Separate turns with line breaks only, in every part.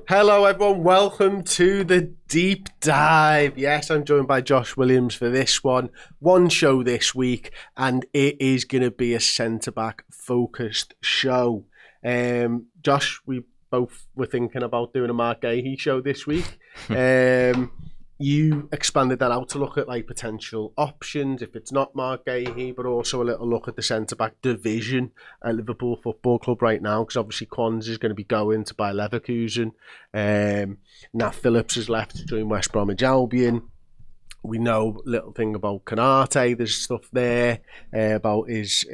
Hello everyone, welcome to the deep dive. Yes, I'm joined by Josh Williams for this one show this week, and it is going to be a centre-back focused show. Josh, we both were thinking about doing a Marc Guehi show this week. You expanded that out to look at like potential options if it's not Marc Guehi, but also a little look at the centre-back division at Liverpool Football Club right now, because obviously Quansah is going to be going to Bayer Leverkusen. Nat Phillips has left to join West Bromwich Albion. We know a little thing about Konate. There's stuff there about his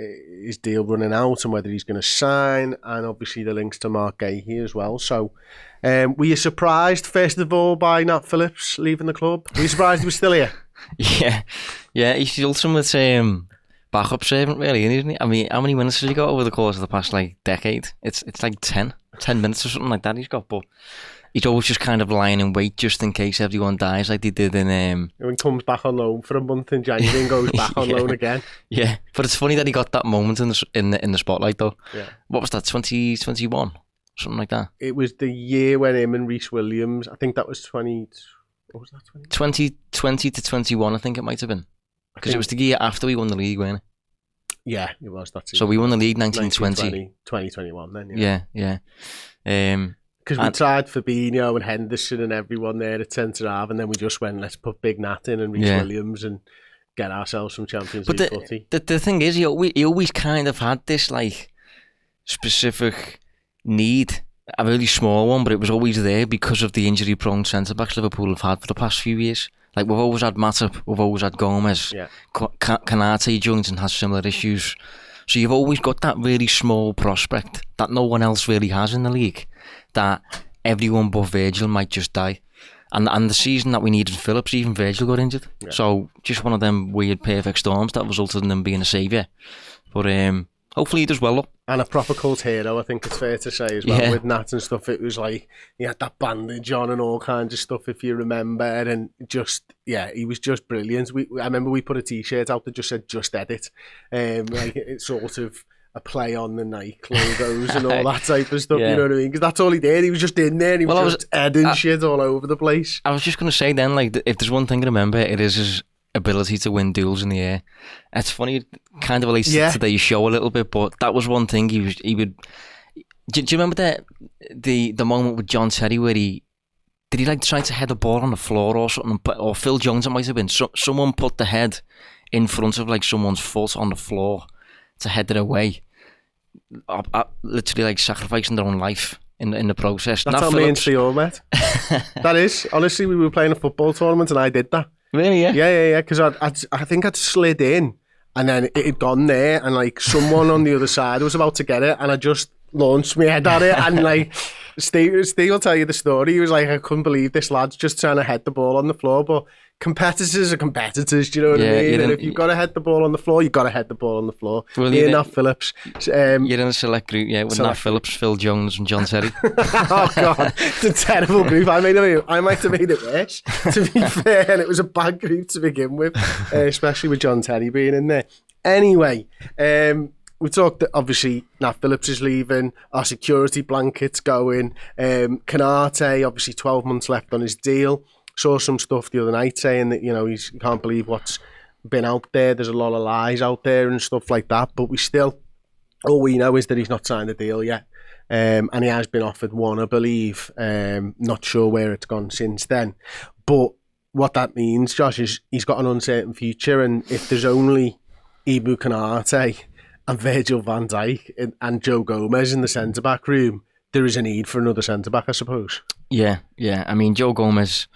deal running out and whether he's going to sign, and obviously the links to Marc Guehi as well. So were you surprised, first of all, by Nat Phillips leaving the club? Were you surprised he was still here?
Yeah, he's the ultimate backup servant, really, isn't he? I mean, how many minutes has he got over the course of the past decade? It's like 10 minutes or something like that he's got, but he's always just kind of lying in wait just in case everyone dies, like they did in...
When he comes back on loan for a month in January and goes back on loan again.
Yeah, but it's funny that he got that moment in the spotlight, though.
Yeah.
What was that, 2021? Something like that.
It was the year when him and Reece Williams, I think that was
2020 to 21, I think it might have been. Because it was the year after we won the league, wasn't it?
Yeah, it was.
So we won the league 1920.
2021 then,
yeah.
Because we tried Fabinho and Henderson and everyone there at centre-half, and then we just went, let's put Big Nat in and Reece Williams and get ourselves some Champions League footy.
The thing is, he always kind of had this like specific need, a really small one, but it was always there because of the injury-prone centre-backs Liverpool have had for the past few years. Like, we've always had Matip, we've always had Gomez.
Yeah.
Konate joins and has similar issues. So you've always got that really small prospect that no one else really has in the league, that everyone but Virgil might just die. And the season that we needed Phillips, even Virgil got injured. Yeah. So just one of them weird perfect storms that resulted in him being a saviour. But hopefully he does well, though.
And a proper cult hero, I think it's fair to say as well. Yeah. With Nat and stuff, it was like he had that bandage on and all kinds of stuff, if you remember. And just, he was just brilliant. I remember we put a T-shirt out that just said "Just Edit," like it's sort of a play on the Nike logos and all that type of stuff. You know what I mean? Because that's all he did. He was just in there and he was just editing shit all over the place.
I was just going to say then, like, if there's one thing to remember, it is his ability to win duels in the air. It's funny, it kind of relates to today's show a little bit, but that was one thing he would. Do you remember the moment with John Terry where did he like try to head the ball on the floor or something, or Phil Jones it might have been. Someone put the head in front of like someone's foot on the floor to head it away, literally like sacrificing their own life in the process.
That's how me and Theo met. That is, honestly, we were playing a football tournament and I did that.
Really? Yeah.
Because I think I'd slid in and then it had gone there and like someone on the other side was about to get it and I just launched my head at it and like Steve will tell you the story. He was like, I couldn't believe this lad's just trying to head the ball on the floor, but competitors are competitors, do you know what I mean? And if you've got to head the ball on the floor, you've got to head the ball on the floor. Well, you're Nat Phillips.
You're in a select group, with Nat Phillips, Phil Jones and John Terry.
Oh God, it's a terrible group. I might have made it worse, to be fair, and it was a bad group to begin with, especially with John Terry being in there. Anyway, we talked that obviously Nat Phillips is leaving, our security blanket's going, Konate, obviously 12 months left on his deal. Saw some stuff the other night saying that, he can't believe what's been out there. There's a lot of lies out there and stuff like that. But all we know is that he's not signed a deal yet. And he has been offered one, I believe. Not sure where it's gone since then. But what that means, Josh, is he's got an uncertain future. And if there's only Ibu Konate and Virgil van Dijk and Joe Gomez in the centre-back room, there is a need for another centre-back, I suppose.
Yeah. I mean, Joe Gomez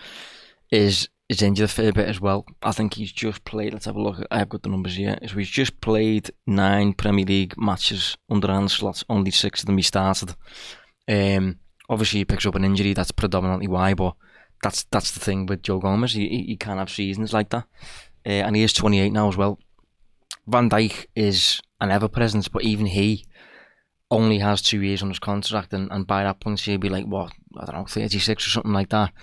is injured a fair bit as well. I think he's just played, let's have a look, I've got the numbers here. So he's just played 9 Premier League matches under Ancelotti, only 6 of them he started. Obviously he picks up an injury, that's predominantly why, but that's the thing with Joe Gomez, he can have seasons like that. And he is 28 now as well. Van Dijk is an ever-presence, but even he only has 2 years on his contract, and by that point he'll be like, 36 or something like that.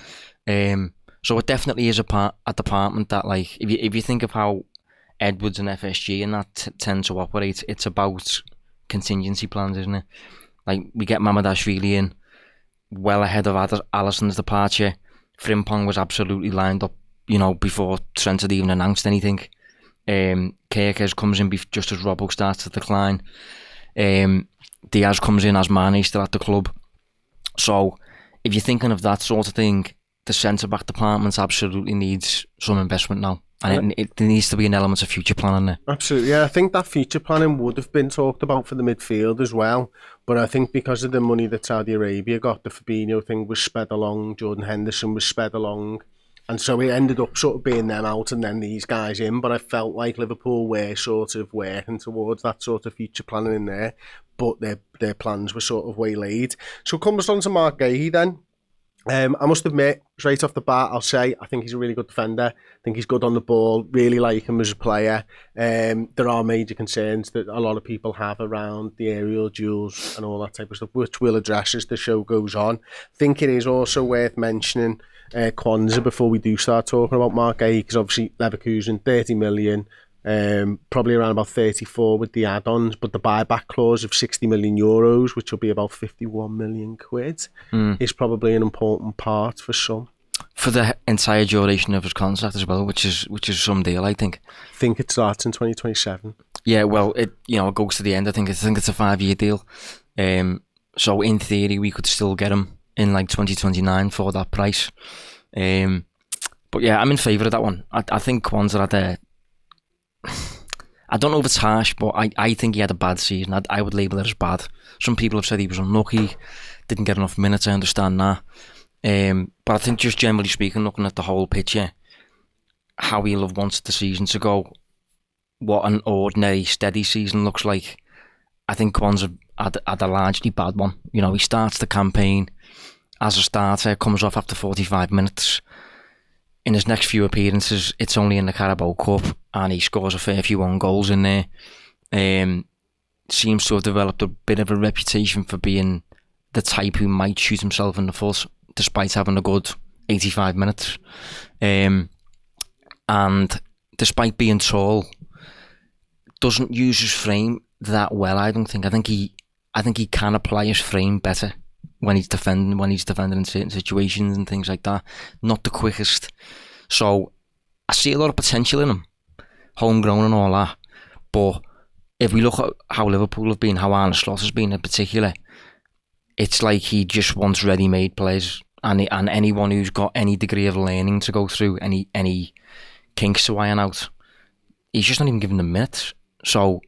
So it definitely is a department that, like, if you think of how Edwards and FSG and that tend to operate, it's about contingency plans, isn't it? Like, we get Mamadashvili in, well ahead of Alisson's departure. Frimpong was absolutely lined up, before Trent had even announced anything. Kerkez comes in just as Robbo starts to decline. Diaz comes in as Mane still at the club. So if you're thinking of that sort of thing, the centre-back department absolutely needs some investment now. And there needs to be an element of future planning there.
Absolutely, yeah. I think that future planning would have been talked about for the midfield as well. But I think because of the money that Saudi Arabia got, the Fabinho thing was sped along, Jordan Henderson was sped along. And so it ended up sort of being them out and then these guys in. But I felt like Liverpool were sort of working towards that sort of future planning in there. But their plans were sort of waylaid. So it comes on to Marc Guehi then. I must admit, straight off the bat, I'll say I think he's a really good defender. I think he's good on the ball. Really like him as a player. There are major concerns that a lot of people have around the aerial duels and all that type of stuff, which we'll address as the show goes on. I think it is also worth mentioning Quansah before we do start talking about Marc Guehi, because obviously Leverkusen, 30 million. Probably around about 34 with the add-ons, but the buyback clause of 60 million euros, which will be about 51 million quid, is probably an important part for some.
For the entire duration of his contract as well, which is some deal, I think.
I think it starts in 2027.
Yeah, well, it goes to the end. I think it's a 5-year deal. So in theory, we could still get him in like 2029 for that price. But yeah, I'm in favour of that one. I think Quansah had a... I don't know if it's harsh, but I think he had a bad season. I would label it as bad. Some people have said he was unlucky, didn't get enough minutes. I understand that. But I think just generally speaking, looking at the whole picture, how he'll have wanted the season to go, what an ordinary, steady season looks like. I think Quansah had a largely bad one. He starts the campaign as a starter, comes off after 45 minutes. In his next few appearances, it's only in the Carabao Cup, and he scores a fair few own goals in there. Seems to have developed a bit of a reputation for being the type who might shoot himself in the foot, despite having a good 85 minutes. And despite being tall, doesn't use his frame that well, I don't think. I think he can apply his frame better when he's defending in certain situations and things like that. Not the quickest. So I see a lot of potential in him, homegrown and all that. But if we look at how Liverpool have been, how Arne Slot has been in particular, it's like he just wants ready-made players, and anyone who's got any degree of learning to go through, any kinks to iron out, he's just not even giving them minutes. So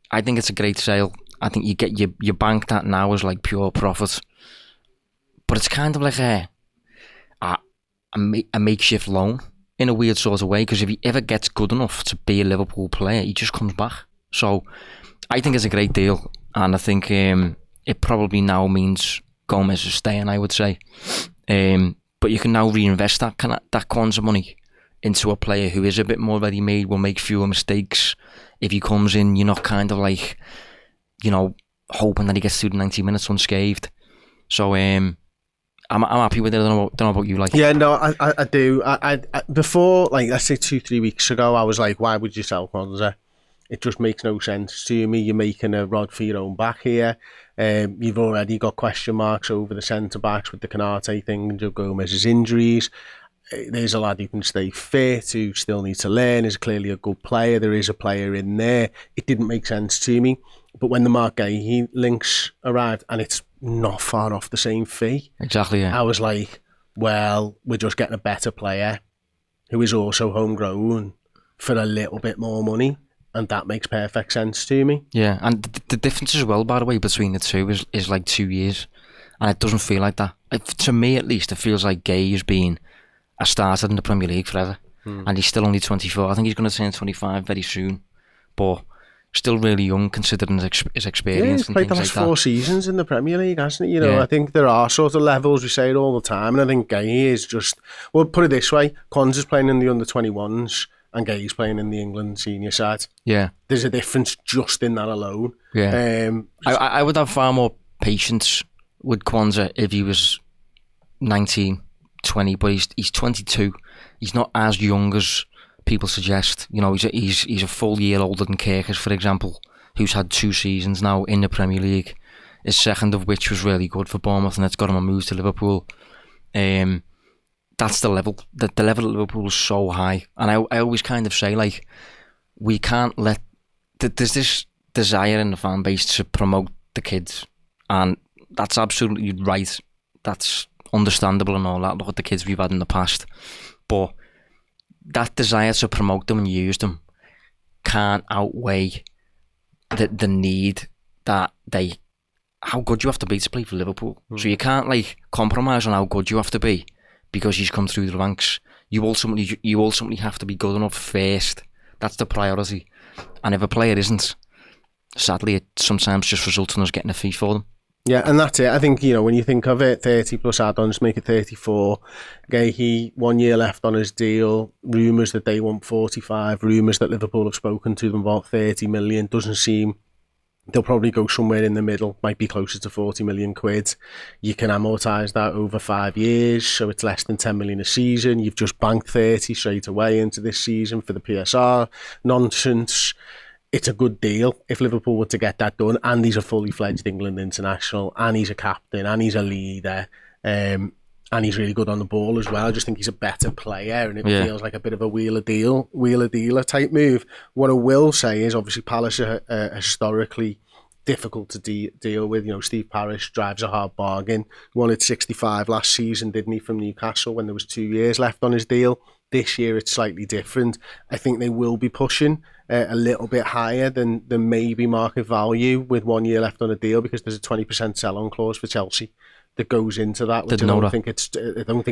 I think it's a great sale. I think you bank that now as like pure profit. But it's kind of like a makeshift loan in a weird sort of way, because if he ever gets good enough to be a Liverpool player, he just comes back. So I think it's a great deal, and I think it probably now means Gomez is staying, I would say. But you can now reinvest that Quansah money into a player who is a bit more ready-made, will make fewer mistakes. If he comes in, you're not kind of like, hoping that he gets through the 90 minutes unscathed. So I'm happy with it. I don't know about you. Like,
yeah, no, I do. I before, like, let's say 2-3 weeks ago, I was like, why would you sell Quansah? It just makes no sense to me. You're making a rod for your own back here. You've already got question marks over the centre backs with the Canate thing and Joe Gomez's injuries. There's a lad who can stay fit, who still needs to learn, is clearly a good player. There is a player in there. It didn't make sense to me. But when the Marc Guehi links arrived, and it's not far off the same fee.
Exactly, yeah.
I was like, well, we're just getting a better player who is also homegrown for a little bit more money, and that makes perfect sense to me.
Yeah, and the difference as well, by the way, between the two is like 2 years, and it doesn't feel like that. To me, at least, it feels like Guehi has been a starter in the Premier League forever, and he's still only 24. I think he's going to turn 25 very soon, but still really young considering his experience.
Yeah, he's played the last 4 seasons in the Premier League, hasn't he? I think there are sort of levels, we say it all the time, and I think Guehi is just, well, put it this way, Quansah's playing in the under-21s and Guehi's playing in the England senior side.
Yeah.
There's a difference just in that alone.
Yeah. I would have far more patience with Quansah if he was 19, 20, but he's 22. He's not as young as people suggest. He's a full year older than Kerkez, for example, who's had 2 seasons now in the Premier League. his second of which was really good for Bournemouth, and it's got him a move to Liverpool. That's the level. The level at Liverpool is so high, and I always kind of say, like, we can't let. There's this desire in the fan base to promote the kids, and that's absolutely right. That's understandable and all that. Look at the kids we've had in the past, but that desire to promote them and use them can't outweigh the need that how good you have to be to play for Liverpool. So you can't like compromise on how good you have to be because he's come through the ranks. You ultimately have to be good enough first. That's the priority. And if a player isn't, sadly, it sometimes just results in us getting a fee for them.
Yeah, and that's it. I think, when you think of it, 30 plus add-ons make it 34. Guehi, 1 year left on his deal. Rumours that they want 45. Rumours that Liverpool have spoken to them about 30 million. Doesn't seem... They'll probably go somewhere in the middle. Might be closer to 40 million quid. You can amortise that over 5 years, so it's less than 10 million a season. You've just banked 30 straight away into this season for the PSR. Nonsense. It's a good deal if Liverpool were to get that done, and he's a fully fledged England international, and he's a captain, and he's a leader, and he's really good on the ball as well. I just think he's a better player, and it feels like a bit of a wheeler dealer type move. What I will say is, obviously, Palace are historically difficult to deal with. Steve Parish drives a hard bargain. He wanted 65 last season, didn't he, from Newcastle when there was 2 years left on his deal. This year it's slightly different. I think they will be pushing a little bit higher than maybe market value with 1 year left on a deal, because there's a 20% sell-on clause for Chelsea that goes into that, which I don't think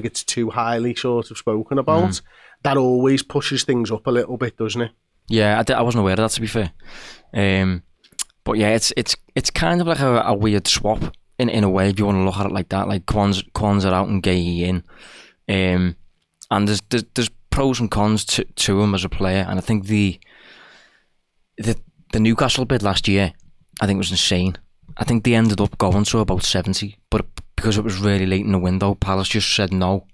it's too highly sort of spoken about. That always pushes things up a little bit, doesn't it?
Yeah, I wasn't aware of that, to be fair. But yeah, it's kind of like a weird swap in a way, if you want to look at it like that. Like Quansah out and Guehi in. And there's pros and cons to him as a player, and I think the Newcastle bid last year, I think, was insane. I think they ended up going to about 70, but because it was really late in the window, Palace just said no.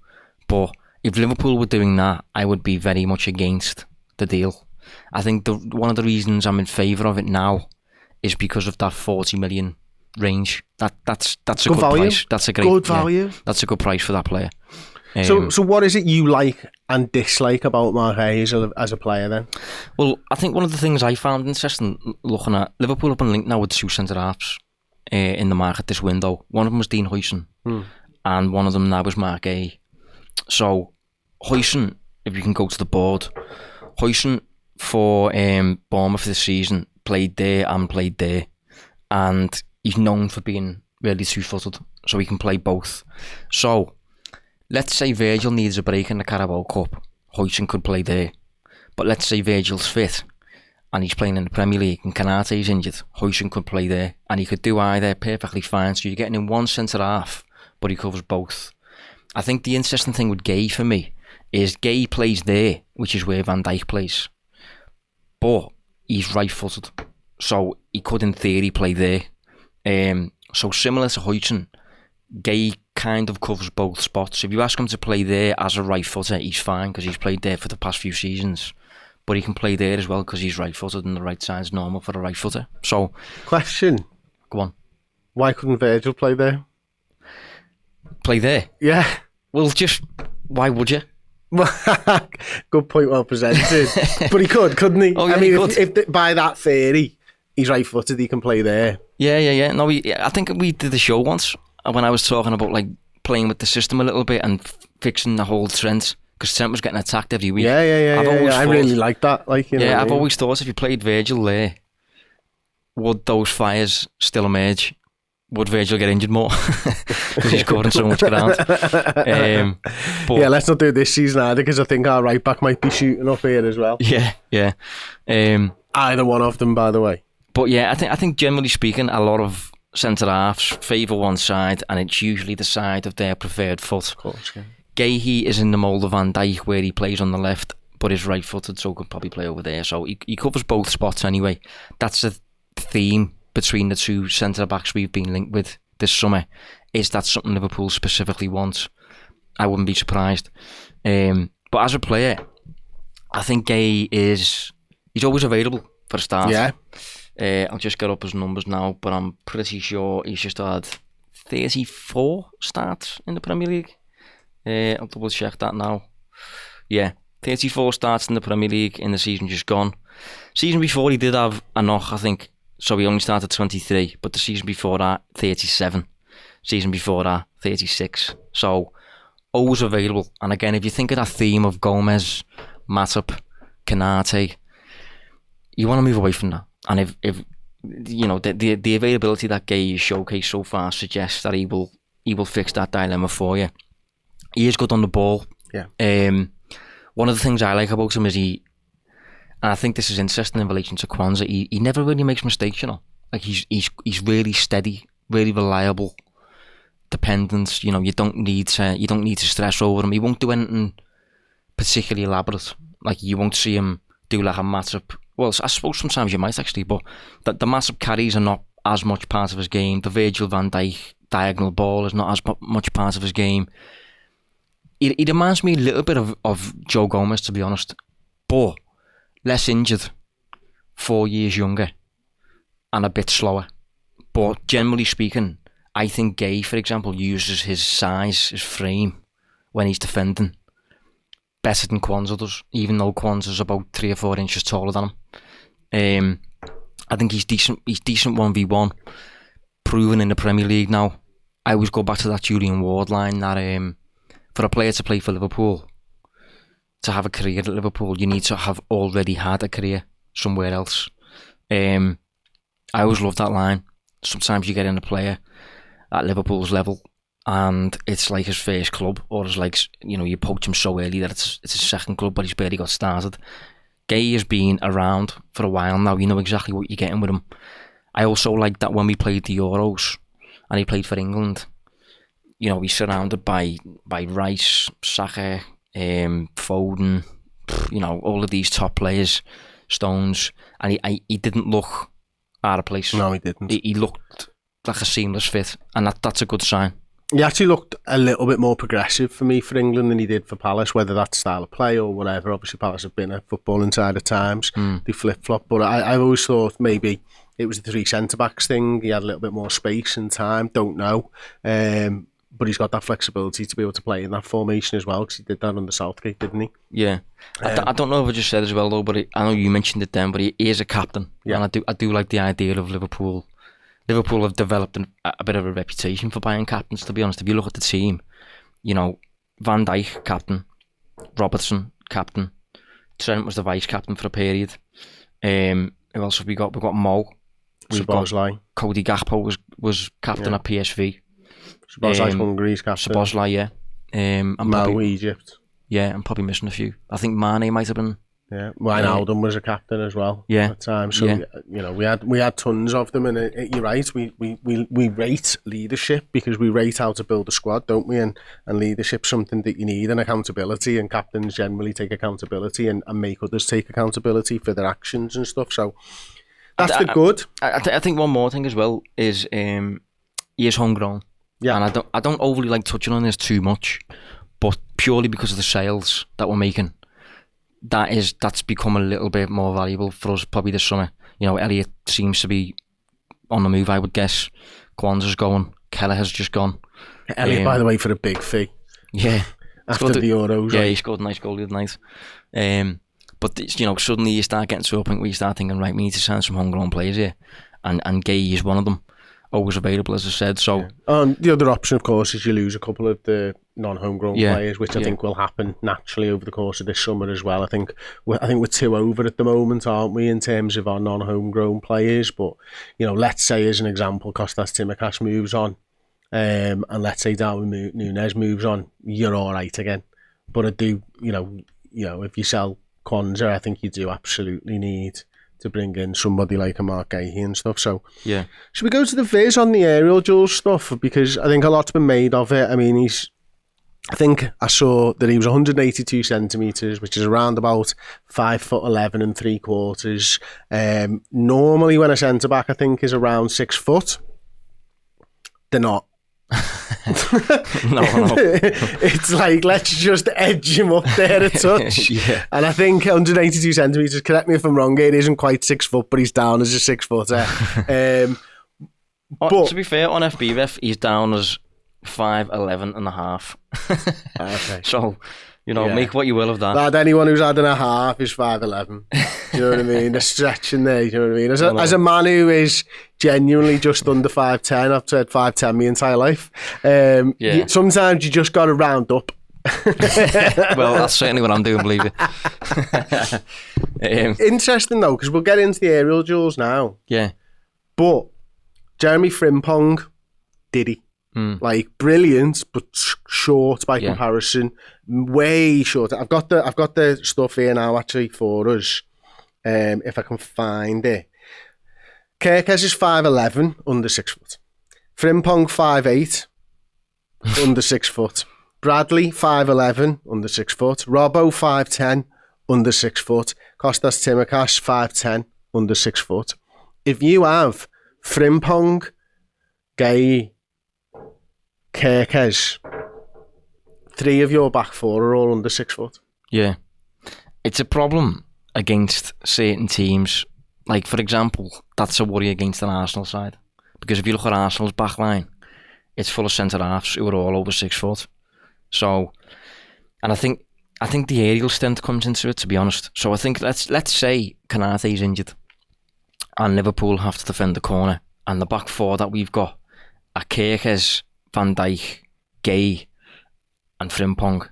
But if Liverpool were doing that, I would be very much against the deal. I think one of the reasons I'm in favour of it now is because of that 40 million range. That's a good price. That's a great value. That's a good price for that player.
So what is it you like and dislike about Marc Guehi as a player then?
Well, I think one of the things I found interesting looking at Liverpool have been linked now with two centre-halves in the market this window. One of them was Dean Huijsen and one of them now is Marc Guehi. So Huijsen, if you can go to the board, Huijsen for Bournemouth this season played there, and he's known for being really two-footed, so he can play both. So let's say Virgil needs a break in the Carabao Cup, Huijsen could play there. But let's say Virgil's fit and he's playing in the Premier League and Kanate's injured, Huijsen could play there, and he could do either perfectly fine. So you're getting in one centre-half, but he covers both. I think the interesting thing with Guehi for me is Guehi plays there, which is where Van Dijk plays. But he's right-footed, so he could in theory play there. So similar to Huijsen, Guehi kind of covers both spots. If you ask him to play there as a right footer, he's fine because he's played there for the past few seasons. But he can play there as well because he's right footed and the right side's normal for a right footer. So,
question.
Go on.
Why couldn't Virgil play there? Play there? Yeah.
Well, just why would you?
Good point, well presented. But he could, couldn't he?
Oh, yeah,
I mean, if by that theory he's right footed, he can play there.
Yeah. No, I think we did the show once when I was talking about like playing with the system a little bit and fixing the whole Trent, because Trent was getting attacked every week.
Yeah. I really like that.
I've always thought if you played Virgil there, would those fires still emerge? Would Virgil get injured more because he's covering so much ground? But
yeah, let's not do it this season either, because I think our right back might be shooting up here as well.
Yeah.
Either one of them, by the way.
But yeah, I think generally speaking, a lot of centre halves favour one side, and it's usually the side of their preferred foot.
Of course, yeah.
Guehi is in the mould of Van Dijk, where he plays on the left, but is right-footed, so could probably play over there. So he covers both spots anyway. That's the theme between the two centre-backs we've been linked with this summer. Is that something Liverpool specifically wants? I wouldn't be surprised. But as a player, I think Guehi he's always available for a start.
Yeah.
I'll just get up his numbers now, but I'm pretty sure he's just had 34 starts in the Premier League. I'll double check that now. Yeah, 34 starts in the Premier League in the season just gone. Season before he did have a knock, I think. So he only started 23, but the season before that, 37. Season before that, 36. So always available. And again, if you think of that theme of Gomez, Matip, Konate, you want to move away from that. And if you know the availability that Guehi has showcased so far suggests that he will fix that dilemma for you. He is good on the ball.
Yeah.
One of the things I like about him is and I think this is interesting in relation to Quansah, he never really makes mistakes, you know. Like he's really steady, really reliable, dependent. You know, you don't need to stress over him. He won't do anything particularly elaborate. Like you won't see him do like a Matip. Well, I suppose sometimes you might actually, but the Matip carries are not as much part of his game. The Virgil van Dijk diagonal ball is not as much part of his game. He reminds me a little bit of Joe Gomez, to be honest, but less injured, 4 years younger, and a bit slower. But generally speaking, I think Guehi, for example, uses his size, his frame, when he's defending better than Quansah does, even though Quansah's about 3 or 4 inches taller than him. I think he's decent. He's decent 1v1, proven in the Premier League now. I always go back to that Julian Ward line that for a player to play for Liverpool, to have a career at Liverpool, you need to have already had a career somewhere else. I always love that line. Sometimes you get in a player at Liverpool's level and it's like his first club, or it's like, you know, you poach him so early that it's his second club, but he's barely got started. Guehi has been around for a while now. You know exactly what you're getting with him. I also like that when we played the Euros and he played for England, you know, he's surrounded by Rice, Saka, Foden, you know, all of these top players, Stones, and he didn't look out of place.
No, he didn't.
He looked like a seamless fit, and that's a good sign.
He actually looked a little bit more progressive for me for England than he did for Palace, whether that's style of play or whatever. Obviously, Palace have been a footballing side at times. They flip-flop, but I've always thought maybe it was the 3 centre-backs thing. He had a little bit more space and time, don't know. But he's got that flexibility to be able to play in that formation as well, because he did that under Southgate, didn't he?
Yeah. I don't know if I just said as well, though, but I know you mentioned it then, but he is a captain. Yeah. And I do like the idea of Liverpool. Liverpool have developed a bit of a reputation for buying captains, to be honest. If you look at the team, you know, Van Dijk, captain. Robertson, captain. Trent was the vice-captain for a period. Who else have we got? We've got Mo. We've got Cody Gakpo was captain at PSV.
Szoboszlai's Hungary's captain.
Szoboszlai, yeah.
And Mo, Egypt.
Yeah, I'm probably missing a few. I think Mane might have been.
Yeah, Wijnaldum was a captain as well.
Yeah,
at times. So you know, we had tons of them, and you're right. We rate leadership because we rate how to build a squad, don't we? And leadership's something that you need, and accountability. And captains generally take accountability and make others take accountability for their actions and stuff. So that's good.
I think one more thing as well is he is homegrown. Yeah, and I don't overly like touching on this too much, but purely because of the sales that we're making, that's become a little bit more valuable for us probably this summer. You know, Elliott seems to be on the move, I would guess. Quansah's going. Keller has just gone.
Elliott, by the way, for a big fee.
Yeah,
after the Euros.
Yeah, he scored a nice goal the other night. But you know, suddenly you start getting to a point where you start thinking, right, we need to sign some homegrown players here, and Guehi is one of them. Always available, as I said. So
the other option, of course, is you lose a couple of the non-homegrown players, which I think will happen naturally over the course of this summer as well. I think we're 2 over at the moment, aren't we, in terms of our non-homegrown players? But you know, let's say as an example, Kostas Tsimikas moves on, and let's say Darwin Núñez moves on, you're all right again. But I do, you know, if you sell Quansah, I think you do absolutely need to bring in somebody like a Marc Guehi and stuff. So
yeah,
should we go to the viz on the aerial duel stuff, because I think a lot's been made of it. I mean, I think I saw that he was 182 centimetres, which is around about 5'11" 3/4. Normally when a centre back I think is around 6 foot. They're not.
No.
It's like, let's just edge him up there a touch.
Yeah.
And I think 182 centimetres, correct me if I'm wrong, it isn't quite 6 foot, but he's down as a 6 footer. But
to be fair, on FBref, he's down as 5'11 and a half.
okay.
So, make what you will of that.
Lad, anyone who's had and a half is 5'11. Do you know what I mean? They're stretching there, you know what I mean? As a man who is genuinely just under 5'10, I've said 5'10 my entire life. Sometimes you just got to round up.
Well, that's certainly what I'm doing, believe it.
Interesting though, because we'll get into the aerial duels now.
Yeah.
But Jeremy Frimpong, did he? Like brilliant, but short by comparison. Way short. I've got the stuff here now actually for us. If I can find it. Kerkez is 5'11", under 6 foot. Frimpong 5'8", under 6 foot. Bradley 5'11", under 6 foot. Robbo 5'10", under 6 foot. Kostas Tsimikas 5'10", under 6 foot. If you have Frimpong, Guehi, Kerkez, 3 of your back 4 are all under 6 foot.
Yeah. It's a problem against certain teams. Like, for example, that's a worry against an Arsenal side. Because if you look at Arsenal's back line, it's full of centre-halves who are all over 6 foot. So, and I think the aerial strength comes into it, to be honest. So I think, let's say Konaté's injured and Liverpool have to defend the corner, and the back 4 that we've got are Kerkez, Van Dijk, Guehi and Frimpong.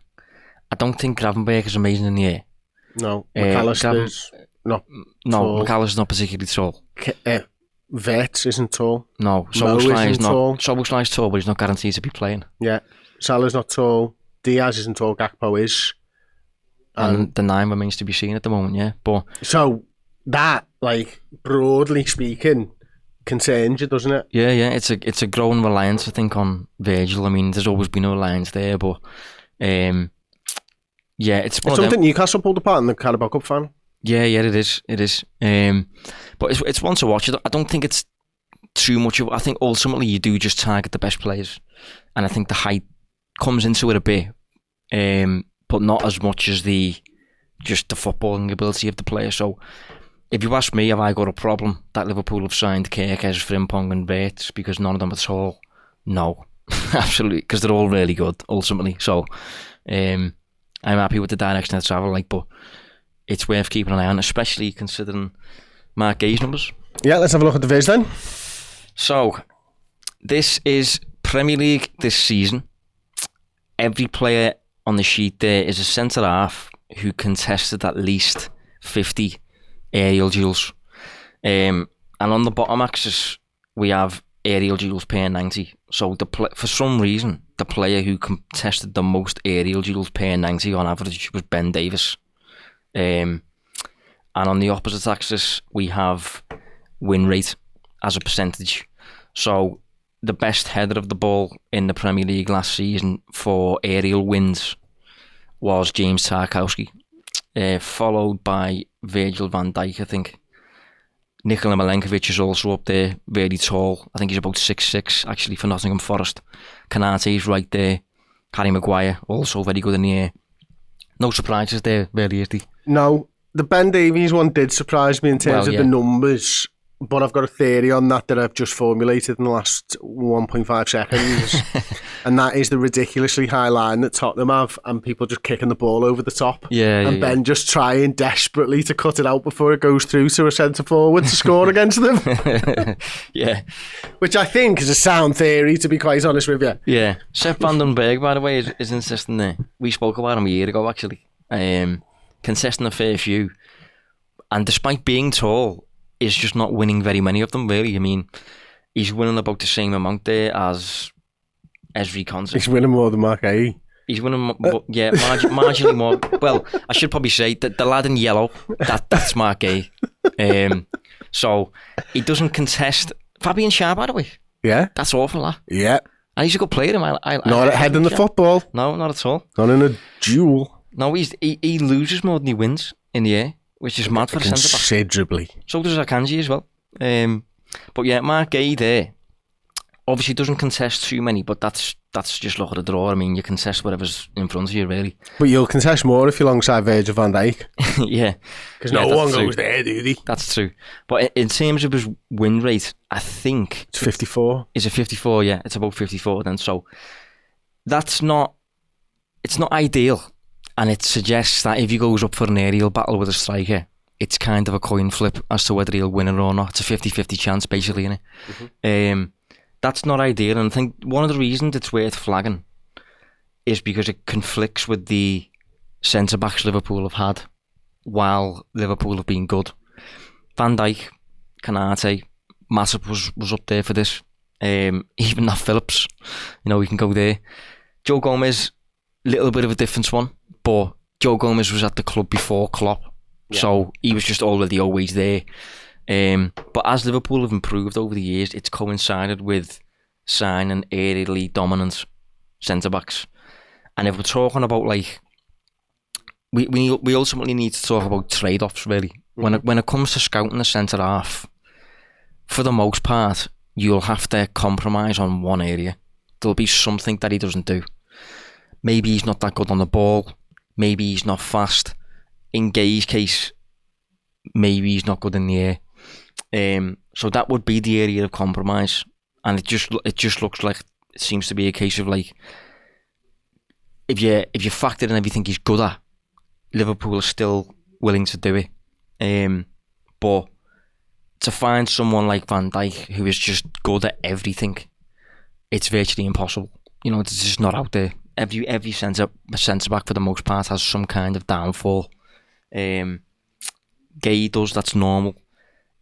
I don't think Gravenberch is amazing in the air.
No, McAllister's not tall.
McAllister's not particularly tall.
Vets isn't tall.
No, Soboslai's not. Soboslai's tall, but he's not guaranteed to be playing.
Yeah, Salah's not tall. Diaz isn't tall. Gakpo is.
And the 9 remains to be seen at the moment, yeah. But
so that, like, broadly speaking, concerns you, doesn't it?
Yeah, it's a growing reliance, I think, on Virgil. I mean, there's always been a reliance there, but it's
something Newcastle pulled apart in the Carabao Cup final.
Yeah, it is. But it's one to watch. I don't think it's too much of. I think ultimately you do just target the best players, and I think the height comes into it a bit, but not as much as the footballing ability of the player. So, if you ask me, have I got a problem that Liverpool have signed Kerkez, Frimpong and Wirtz because none of them are tall? No, absolutely, because they're all really good ultimately. So, I'm happy with the direction of travel, but it's worth keeping an eye on, especially considering Marc Guehi's numbers.
Yeah, let's have a look at the viz then.
So, this is Premier League this season. Every player on the sheet there is a centre-half who contested at least 50 aerial duels. And on the bottom axis, we have aerial duels per 90. So, for some reason, the player who contested the most aerial duels per 90 on average was Ben Davies. And on the opposite axis, we have win rate as a percentage. So the best header of the ball in the Premier League last season for aerial wins was James Tarkowski, followed by Virgil van Dijk, I think. Nikola Milenkovic is also up there, very tall. I think he's about 6'6", actually, for Nottingham Forest. Konaté's right there. Harry Maguire, also very good in the air. No surprises there, really, is he?
No, the Ben Davies one did surprise me in terms of the numbers, but I've got a theory on that I've just formulated in the last 1.5 seconds, and that is the ridiculously high line that Tottenham have, and people just kicking the ball over the top, and Ben just trying desperately to cut it out before it goes through to a centre forward to score against them. Which I think is a sound theory, to be quite honest with you.
Yeah, Sepp van den Berg, by the way, is insisting there. We spoke about him a year ago, actually. Contesting a fair few, and despite being tall, is just not winning very many of them, really. I mean, he's winning about the same amount there as Ezri Konsa.
He's winning more than Marc Guehi.
He's winning, marginally more. Well, I should probably say that the lad in yellow, that's Marc Guehi. So he doesn't contest. Fabian Schär, by the way.
Yeah.
That's awful, that.
Yeah.
And he's a good player.
Not at head in the football.
No, not at all.
Not in a duel.
No, he loses more than he wins in the air, which is mad for a centre-back.
Considerably.
So does Akanji as well. But yeah, Marc Guehi there, obviously doesn't contest too many, but that's just look at the draw. I mean, you contest whatever's in front of you, really.
But you'll contest more if you're alongside Virgil van Dijk.
Yeah.
Because no one goes there, do they?
That's true. But in terms of his win rate, I think...
It's 54.
Is it 54? Yeah, it's about 54 then. So that's not... It's not ideal. And it suggests that if he goes up for an aerial battle with a striker, it's kind of a coin flip as to whether he'll win it or not. It's a 50-50 chance, basically, isn't it? That's not ideal. And I think one of the reasons it's worth flagging is because it conflicts with the centre-backs Liverpool have had while Liverpool have been good. Van Dijk, Kanate, Matip was up there for this. Even Nat Phillips, we can go there. Joe Gomez, little bit of a different one, but Joe Gomez was at the club before Klopp, so he was just already always there. But as Liverpool have improved over the years, it's coincided with signing aerially dominant centre-backs. And if we're talking about, like, we ultimately need to talk about trade-offs, really. When it comes to scouting a centre-half, for the most part, you'll have to compromise on one area. There'll be something that he doesn't do. Maybe he's not that good on the ball. Maybe he's not fast. In Guehi's case, maybe he's not good in the air. So that would be the area of compromise. And it just looks like it seems to be a case of, like, if you factor in everything he's good at, Liverpool are still willing to do it. But to find someone like Van Dijk who is just good at everything, it's virtually impossible. It's just not out there. Every centre back for the most part has some kind of downfall. Guehi does, that's normal.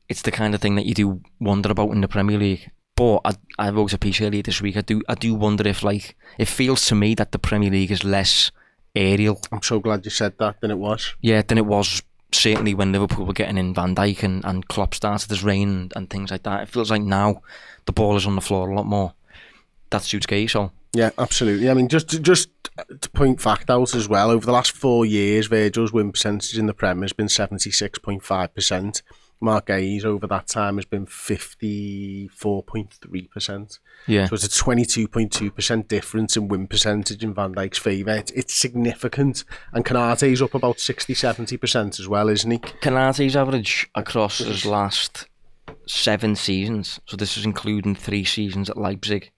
It's the kind of thing that you do wonder about in the Premier League. But I wrote a piece earlier this week. I do wonder if, like, it feels to me that the Premier League is less aerial.
I'm so glad you said that than it was.
Yeah, than it was certainly when Liverpool were getting in Van Dijk and Klopp started his reign and things like that. It feels like now the ball is on the floor a lot more. That suits Guehi, so.
Yeah, absolutely. I mean, just to point fact out as well, over the last 4 years, Virgil's win percentage in the Prem has been 76.5%. Marc Guehi's over that time has been 54.3%.
Yeah.
So it's a 22.2% difference in win percentage in Van Dijk's favour. It's significant. And Kanate's up about 60-70% as well, isn't he?
Kanate's average across his last 7 seasons, so this is including 3 seasons at Leipzig,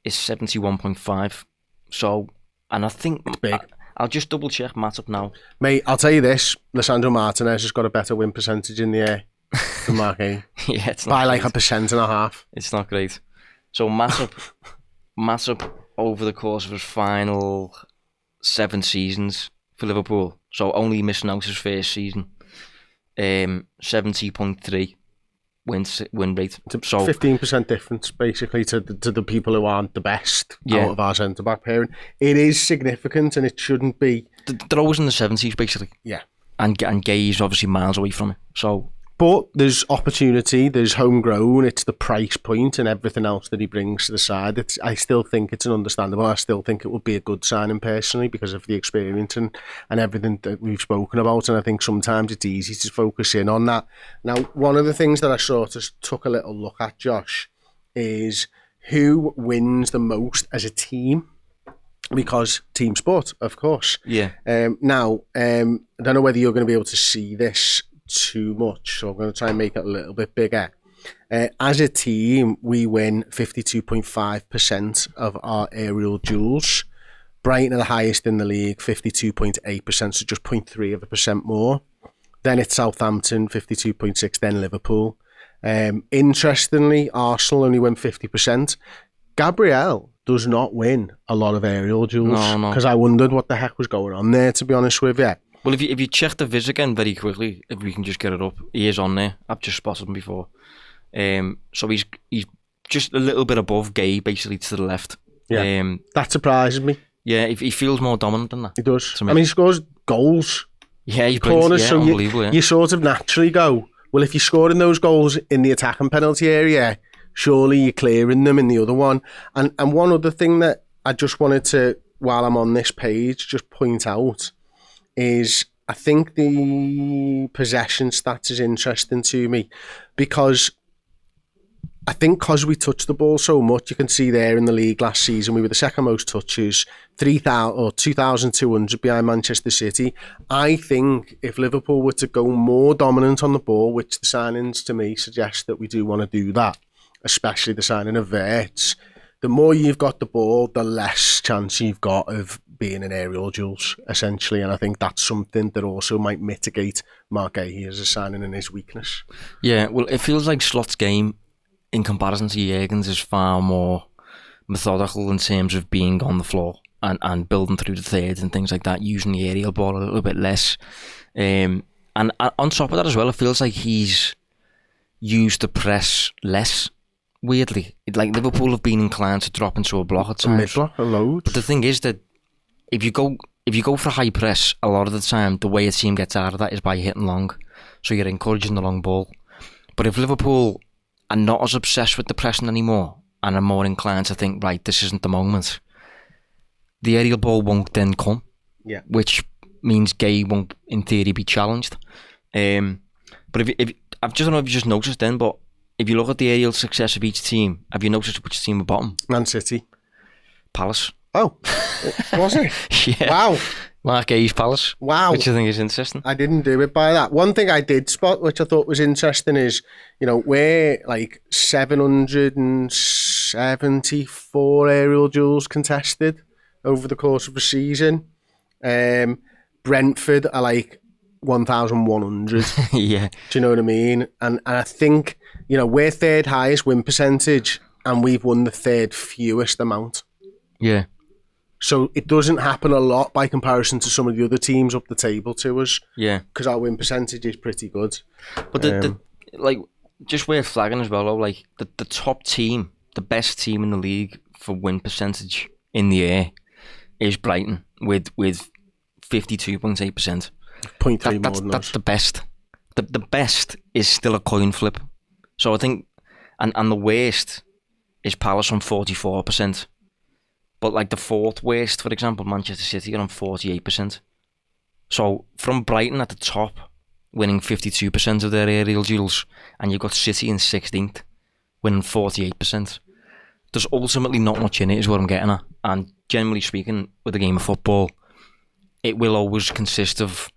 is 71.5. So, and I think
it's big.
I'll just double check Matip now.
Mate, I'll tell you this, Lisandro Martinez has got a better win percentage in the air than Marc Guehi.
Yeah, it's not
by
great.
like 1.5%.
It's not great. So Matip over the course of his final 7 seasons for Liverpool, so only missing out his first season, 70.3 win rate.
It's a 15% difference basically to the people who aren't the best out of our centre back pairing. It is significant and it shouldn't be.
They're always in the 70s basically.
Yeah.
And Guehi is obviously miles away from it. So,
but there's opportunity, there's homegrown, it's the price point and everything else that he brings to the side. I still think it's an understandable. I still think it would be a good signing personally because of the experience and everything that we've spoken about. And I think sometimes it's easy to focus in on that. Now, one of the things that I sort of took a little look at, Josh, is who wins the most as a team. Because team sport, of course.
Yeah.
Now, I don't know whether you're going to be able to see this too much, so I'm going to try and make it a little bit bigger. As a team, we win 52.5% of our aerial duels. Brighton are the highest in the league, 52.8%, so just 0.3% more. Then it's Southampton, 52.6%, then Liverpool. Interestingly, Arsenal only win 50%. Gabriel does not win a lot of aerial duels.
No.
Because I wondered what the heck was going on there, to be honest with you.
Well, if you check the viz again very quickly, if we can just get it up, he is on there. I've just spotted him before. So he's just a little bit above Guehi, basically to the left.
Yeah, that surprises me.
Yeah, he feels more dominant than that.
He does. I mean, he scores goals.
Yeah, he
corners. So
unbelievable.
You sort of naturally go, well, if you're scoring those goals in the attacking penalty area, surely you're clearing them in the other one. And one other thing that I just wanted to, while I'm on this page, just point out is I think the possession stats is interesting to me because I think because we touch the ball so much, you can see there in the league last season, we were the second most touches, 3,000 or 2,200 behind Manchester City. I think if Liverpool were to go more dominant on the ball, which the signings to me suggest that we do want to do that, especially the signing of Wirtz, the more you've got the ball, the less chance you've got of being in aerial duels, essentially. And I think that's something that also might mitigate Marc Guehi as a signing in his weakness.
Yeah, well, it feels like Slot's game, in comparison to Jurgen's, is far more methodical in terms of being on the floor and building through the thirds and things like that, using the aerial ball a little bit less. And on top of that as well, it feels like he's used the press less. Weirdly, like Liverpool have been inclined to drop into a block at times.
Mid-block, a load.
But the thing is that if you go for high press, a lot of the time the way a team gets out of that is by hitting long. So you're encouraging the long ball. But if Liverpool are not as obsessed with the pressing anymore and are more inclined to think, right, this isn't the moment, the aerial ball won't then come.
Yeah.
Which means Guehi won't, in theory, be challenged. But if I don't know if you just noticed then, but if you look at the aerial success of each team, have you noticed which team are bottom?
Man City.
Palace.
Oh, was it?
Yeah.
Wow.
Marc Guehi's Palace.
Wow.
Which I think is interesting.
I didn't do it by that. One thing I did spot, which I thought was interesting, is, you know, we're like 774 aerial duels contested over the course of the season. Brentford are like 1,100.
Yeah.
Do you know what I mean? And I think, you know, we're third highest win percentage and we've won the third fewest amount.
Yeah.
So it doesn't happen a lot by comparison to some of the other teams up the table to us.
Yeah.
Because our win percentage is pretty good.
But the like, just worth flagging as well, though, like the top team, the best team in the league for win percentage in the air is Brighton with 52.8%.
0.3 more than us.
That's the best. The best is still a coin flip. So I think, and the worst is Palace on 44%. But like the fourth worst, for example, Manchester City are on 48%. So from Brighton at the top, winning 52% of their aerial duels, and you've got City in 16th, winning 48%. There's ultimately not much in it, is what I'm getting at. And generally speaking, with a game of football, it will always consist of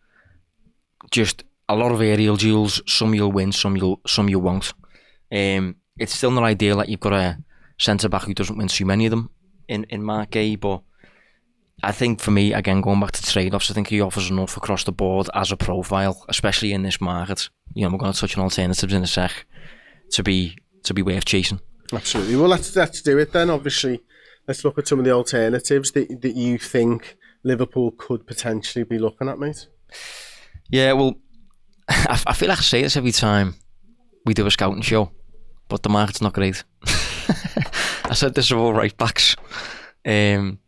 just a lot of aerial duels. Some you'll win, some you won't. It's still not ideal that you've got a centre back who doesn't win too many of them in Marc Guehi, but I think for me, again, going back to trade-offs, I think he offers enough across the board as a profile, especially in this market. You know, we're going to touch on alternatives in a sec, to be worth chasing.
Absolutely. Well, let's do it then. Obviously, let's look at some of the alternatives that you think Liverpool could potentially be looking at, mate.
Yeah, well, I feel like I say this every time we do a scouting show, but the market's not great. I said this of all right backs. I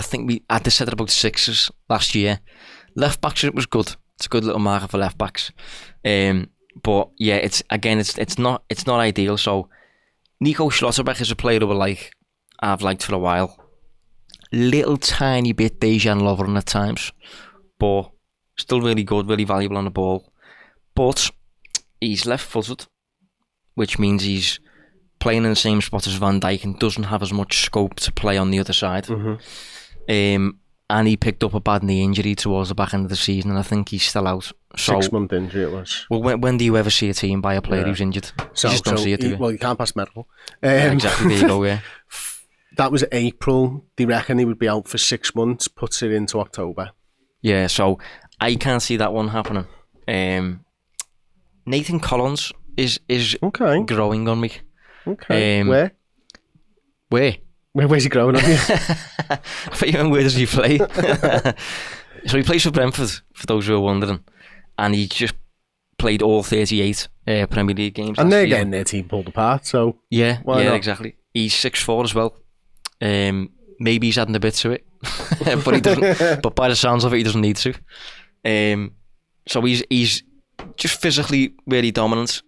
think we had this said about sixes last year. Left backs, it was good. It's a good little market for left backs. But yeah, it's not ideal. So Nico Schlotterbeck is a player who I've liked for a while. Little tiny bit Dejan Lovren at times, but still really good, really valuable on the ball. But he's left-footed, which means he's playing in the same spot as Van Dijk and doesn't have as much scope to play on the other side. Mm-hmm. And he picked up a bad knee injury towards the back end of the season, and I think he's still out. So,
6-month injury it was.
Well, when do you ever see a team buy a player who's injured? You just don't see it, do you?
Well, you can't pass medical.
Exactly, there you go, yeah.
That was April. They reckon he would be out for 6 months, puts it into October.
Yeah, so I can't see that one happening. Nathan Collins is growing on me.
Okay.
Where's
he growing on you?
Where does he play? So he plays for Brentford, for those who are wondering, and he just played all 38 Premier League games.
And they're getting their team pulled apart, so
yeah,
why not?
Exactly. He's 6'4" as well. Maybe he's adding a bit to it, but he doesn't. But by the sounds of it, he doesn't need to. So he's just physically really dominant.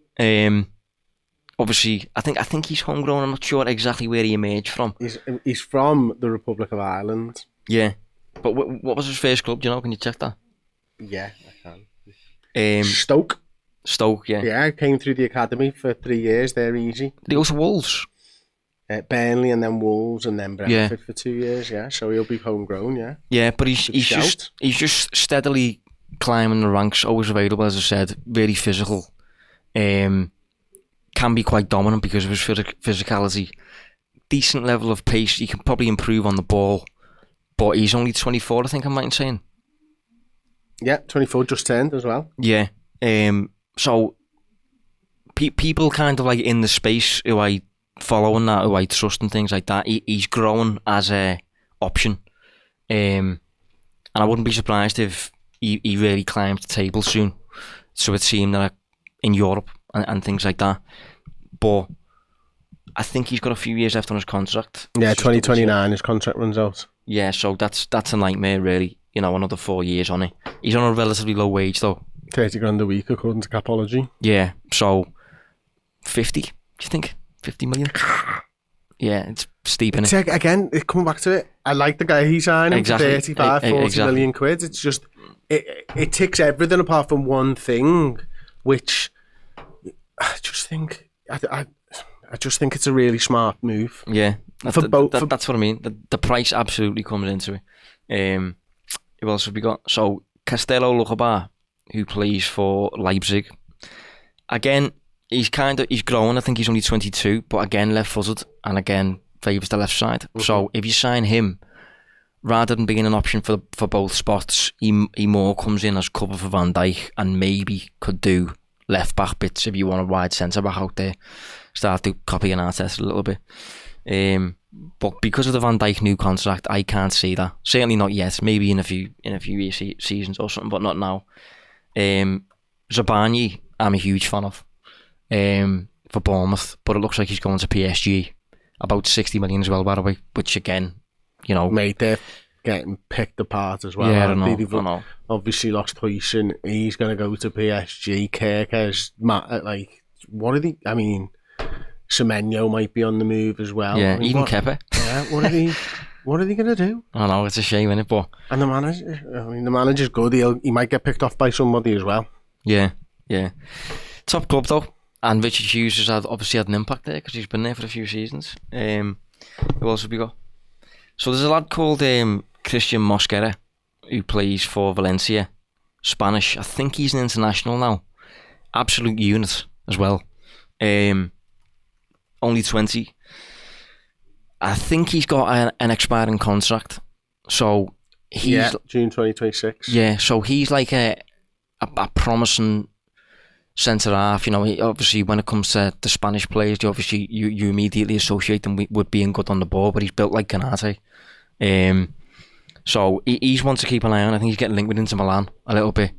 Obviously, I think he's homegrown. I'm not sure exactly where he emerged from.
He's from the Republic of Ireland.
Yeah, but what was his first club? Do you know? Can you check that?
Yeah, I can. Stoke.
Stoke, yeah.
Yeah, came through the academy for 3 years. They're easy.
Did he go to Wolves?
Burnley and then Wolves and then Brentford for 2 years. Yeah, so he'll be homegrown. Yeah.
Yeah, but he's just steadily climbing the ranks. Always available, as I said. Very physical. Can be quite dominant because of his physicality. Decent level of pace. He can probably improve on the ball, but he's only 24. I think I'm right in saying.
Yeah, 24, just turned as well.
Yeah. So people kind of like in the space who I follow and that, who I trust and things like that, he's growing as a option. And I wouldn't be surprised if he really climbs the table soon. So it's seen that in Europe and things like that. But I think he's got a few years left on his contract.
Yeah, 2029 his contract runs out.
Yeah, so that's a nightmare really. You know, another 4 years on it. He's on a relatively low wage though.
30 grand a week according to Capology.
Yeah, so 50, do you think? 50 million? Yeah, it's steep, innit?
Again, coming back to it, I like the guy he's signing for 35, 40 million quid. It's just, it ticks everything apart from one thing, which I just think, I just think it's a really smart move.
Yeah, that's what I mean. The price absolutely comes into it. Who else have we got? So, Castello Luchabar, who plays for Leipzig. Again, he's growing. I think he's only 22, but again, left-footed, and again, favours the left side. Mm-hmm. So, if you sign him, rather than being an option for both spots, he more comes in as cover for Van Dijk, and maybe could do left-back bits if you want a wide centre-back out there. Start to copy an Arteta a little bit. But because of the Van Dijk new contract, I can't see that. Certainly not yet. Maybe in a few seasons or something, but not now. Zabarnyi, I'm a huge fan of for Bournemouth, but it looks like he's going to PSG. About 60 million as well, by the way. Which again, you know,
mate, they're getting picked apart as well.
Yeah, I know.
Obviously lost Huijsen. He's going to go to PSG. Kerker's like, what are they? I mean, Semenyo might be on the move as well.
Yeah, even Kepa.
Yeah, what are they going to do?
I know, it's a shame, isn't it? But
and the manager's good. He might get picked off by somebody as well.
Yeah. Top club though, and Richard Hughes has obviously had an impact there because he's been there for a few seasons. Who else have we got? So there's a lad called Christian Mosquera who plays for Valencia, Spanish. I think he's an international now. Absolute unit as well. Only 20. I think he's got an expiring contract. So he's
June 2026.
Yeah, so he's like a promising centre half. You know, obviously when it comes to the Spanish players, you immediately associate them with being good on the ball, but he's built like Canate. So he's one to keep an eye on. I think he's getting linked with Inter Milan a little bit.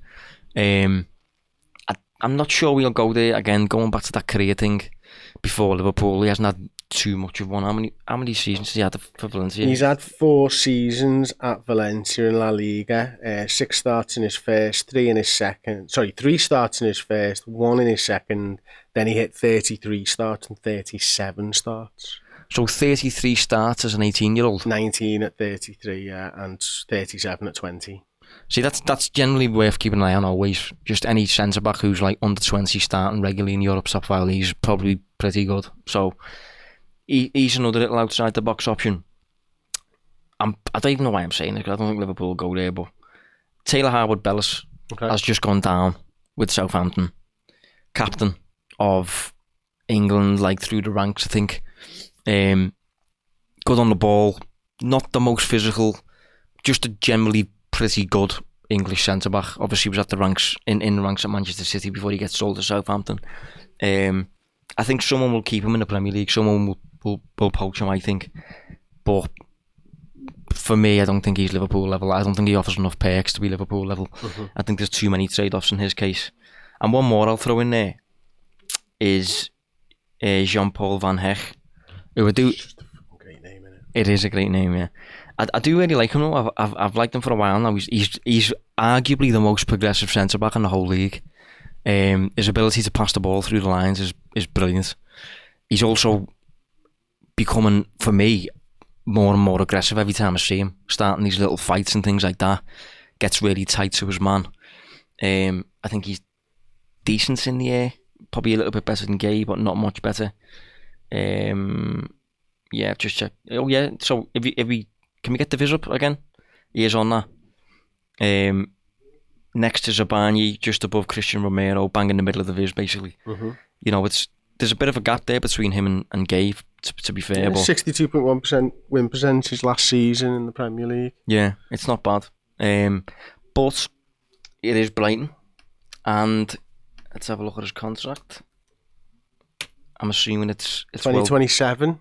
I'm not sure we'll go there again. Going back to that career thing before Liverpool, he hasn't had too much of one. How many seasons has he had for Valencia?
He's had 4 seasons at Valencia in La Liga. 6 starts in his first, 3 in his second. Sorry, 3 starts in his first, 1 in his second. Then he hit 33 starts and 37 starts.
So 33 starts as an 18-year-old?
19 at 33, yeah, and 37 at 20.
See, that's generally worth keeping an eye on always. Just any centre-back who's like under 20 starting regularly in Europe's top 5 leagues is probably pretty good. So he's another little outside-the-box option. I don't even know why I'm saying this, because I don't think Liverpool will go there, but Taylor Harwood-Bellis has just gone down with Southampton. Captain of England, like through the ranks, I think. Good on the ball, not the most physical, just a generally pretty good English centre-back. Obviously he was at the ranks in the ranks at Manchester City before he gets sold to Southampton. I think someone will keep him in the Premier League, someone will poach him, I think, but for me I don't think he's Liverpool level. I don't think he offers enough perks to be Liverpool level. I think there's too many trade-offs in his case. And one more I'll throw in there is Jean-Paul Van Heg, who I do.
It's just a great name, isn't it?
It is a great name, yeah. I do really like him though. I've liked him for a while now. He's arguably the most progressive centre back in the whole league. His ability to pass the ball through the lines is brilliant. He's also becoming, for me, more and more aggressive every time I see him. Starting these little fights and things like that. Gets really tight to his man. I think decent in the air. Probably a little bit better than Guehi, but not much better. Yeah, just check. Oh yeah, so if we can we get the viz up again? He is on that. Next to Zabani, just above Christian Romero, bang in the middle of the viz, basically. You know, there's a bit of a gap there between him and Guehi, to be fair. But
62.1% win percentage last season in the Premier League.
Yeah, it's not bad. But it is Brighton, and let's have a look at his contract. I'm assuming it's
2027.
Well,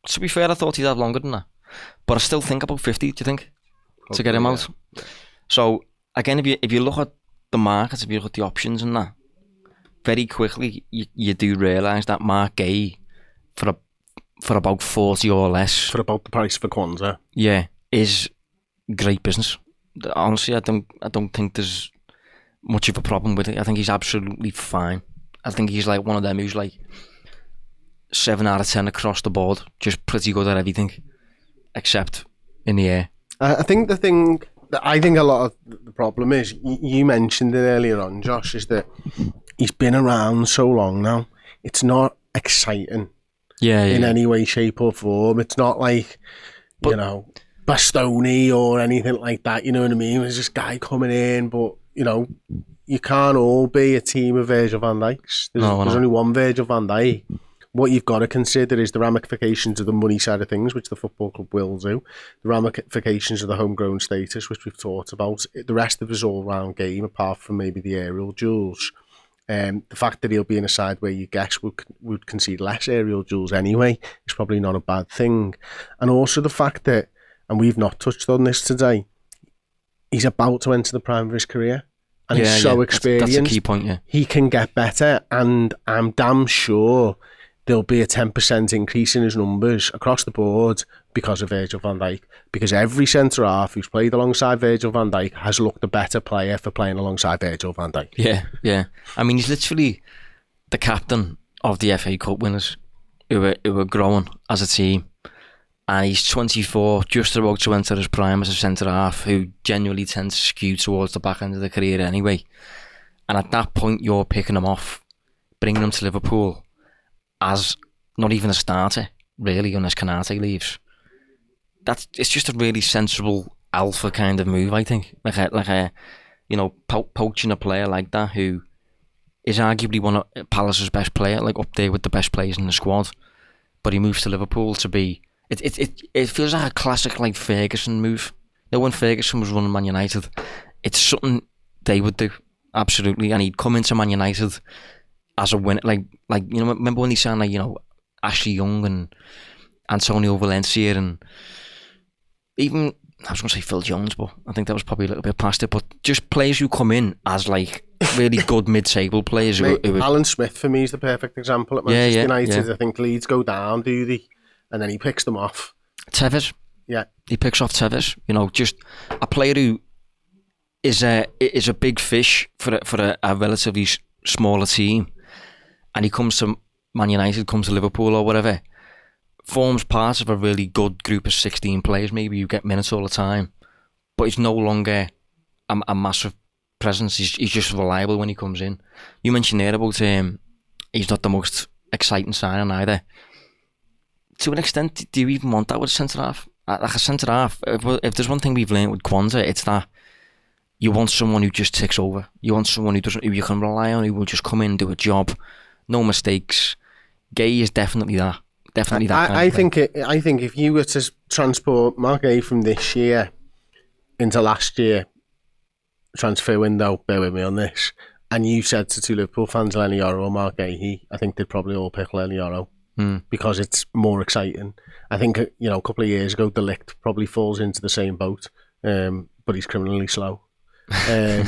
to be fair, I thought he'd have longer than that, but I still think about 50. Do you think to get him out? Yeah. So again, if you look at the markets, if you look at the options and that, very quickly you do realise that Marc Guehi for about 40 or less,
for about the price for Quansah,
yeah, is great business. Honestly, I don't think there's much of a problem with it. I think he's absolutely fine. I think he's like one of them who's like 7 out of 10 across the board, just pretty good at everything except in the air.
I think the thing that I think a lot of the problem is, you mentioned it earlier on, Josh, is that he's been around so long now. It's not exciting in any way, shape or form. It's not like, you know, Bastoni or anything like that, you know what I mean? There's this guy coming in, but, you know, you can't all be a team of Virgil van Dijks. There's only one Virgil van Dijk. What you've got to consider is the ramifications of the money side of things, which the football club will do, the ramifications of the homegrown status, which we've talked about, the rest of his all-round game, apart from maybe the aerial duels. The fact that he'll be in a side where you guess would concede less aerial duels anyway is probably not a bad thing. And also the fact that, and we've not touched on this today, he's about to enter the prime of his career. And he's so experienced.
That's a key point, yeah.
He can get better, and I'm damn sure there'll be a 10% increase in his numbers across the board because of Virgil van Dijk. Because every centre-half who's played alongside Virgil van Dijk has looked a better player for playing alongside Virgil van Dijk.
Yeah. I mean, he's literally the captain of the FA Cup winners who were growing as a team. And he's 24, just about to enter his prime as a centre-half, who genuinely tends to skew towards the back end of the career anyway. And at that point, you're picking him off, bringing him to Liverpool as not even a starter, really, unless Kanate leaves. It's just a really sensible alpha kind of move, I think. Like a you know, poaching a player like that who is arguably one of Palace's best player, like up there with the best players in the squad. But he moves to Liverpool to be... It feels like a classic like Ferguson move. You know, when Ferguson was running Man United, it's something they would do, absolutely. And he'd come into Man United as a winner, like you know, remember when he signed like, you know, Ashley Young and Antonio Valencia, and even, I was going to say Phil Jones, but I think that was probably a little bit past it. But just players who come in as like really good mid-table players.
Alan Smith for me is the perfect example at Manchester United. I think Leeds go down, do they? And then he picks them off.
Tevez.
Yeah.
He picks off Tevez. You know, just a player who is a big fish for a relatively smaller team. And he comes to Man United, comes to Liverpool or whatever. Forms part of a really good group of 16 players, maybe you get minutes all the time. But he's no longer a massive presence. He's just reliable when he comes in. You mentioned there about he's not the most exciting signing either. To an extent, do you even want that with a centre-half? Like a centre-half, if there's one thing we've learned with Quansah, it's that you want someone who just ticks over. You want someone who you can rely on, who will just come in and do a job. No mistakes. Guehi is definitely that. Definitely that.
I think if you were to transport Marc Guehi from this year into last year, transfer window, bear with me on this, and you said to two Liverpool fans, Lenny Yoro or Marc Guehi, I think they'd probably all pick Lenny Yoro. Because it's more exciting. I think, you know, a couple of years ago, De Ligt probably falls into the same boat, but he's criminally slow. You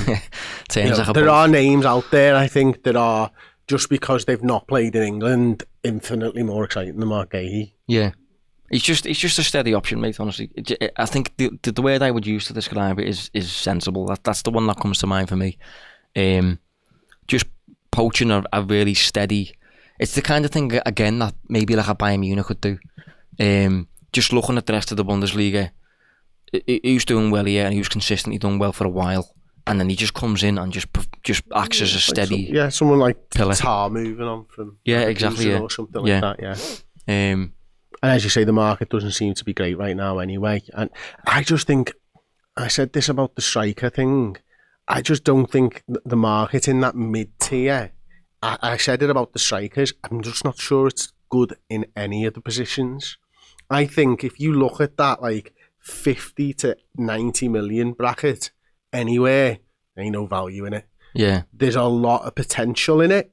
know, there are names out there, I think, that are, just because they've not played in England, infinitely more exciting than Marc Guehi. Yeah.
He's just a steady option, mate, honestly. I think the word I would use to describe it is sensible. That's the one that comes to mind for me. Just poaching a really steady... It's the kind of thing, again, that maybe like a Bayern Munich could do. Just looking at the rest of the Bundesliga, who's doing well here and who's consistently done well for a while. and then he just comes in and just acts as a steady
someone like
pillar.
Tar moving on from
exactly,
or something like that. And as you say, the market doesn't seem to be great right now anyway. And I just think, I said this about the striker thing, I just don't think the market in that mid-tier, I said it about the strikers, I'm just not sure it's good in any of the positions. I think if you look at that like 50 to 90 million bracket anywhere, ain't no value in it.
Yeah.
There's a lot of potential in it.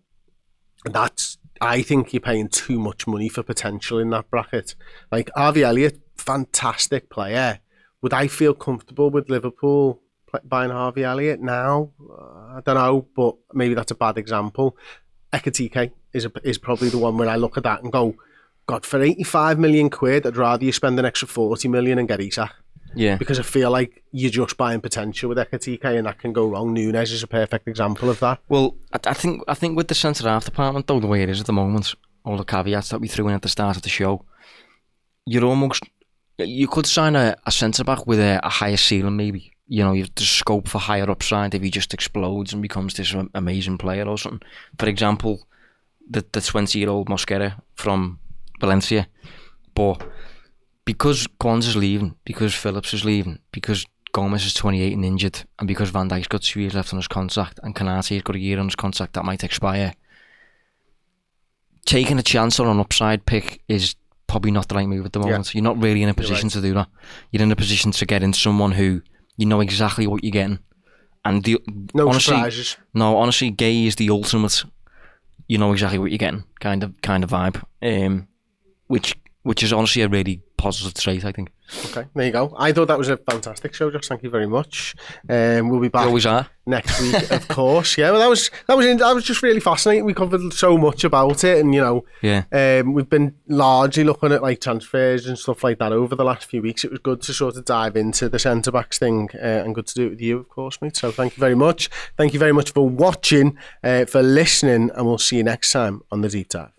I think you're paying too much money for potential in that bracket. Like Harvey Elliott, fantastic player. Would I feel comfortable with Liverpool buying Harvey Elliott now? I don't know, but maybe that's a bad example. Ekitike is probably the one where I look at that and go, God, for 85 million quid, I'd rather you spend an extra 40 million and get Isak.
Yeah.
Because I feel like you're just buying potential with Ekitike and that can go wrong. Nunes is a perfect example of that.
Well, I think with the centre-half department, though, the way it is at the moment, all the caveats that we threw in at the start of the show, you could sign a centre-back with a higher ceiling, maybe. You know, there's scope for higher upside if he just explodes and becomes this amazing player or something. For example, the 20-year-old Mosquera from Valencia. But because Quansah's leaving, because Phillips is leaving, because Gomez is 28 and injured, and because Van Dijk's got 2 years left on his contract, and Konaté's got a year on his contract that might expire, taking a chance on an upside pick is probably not the right move at the moment. You're not really in a position to do that. You're in a position to get in someone who you know exactly what you're getting. And
surprises.
No, honestly, Guehi is the ultimate, you know exactly what you're getting kind of vibe. Which is honestly a really positive trait, I think.
Okay, there you go. I thought that was a fantastic show, Josh. Thank you very much. We'll be back next week, of course. Yeah, well, that was just really fascinating. We covered so much about it, and we've been largely looking at like transfers and stuff like that over the last few weeks. It was good to sort of dive into the centre backs thing, and good to do it with you, of course, mate. So thank you very much. Thank you very much for watching, for listening, and we'll see you next time on the Deep Dive.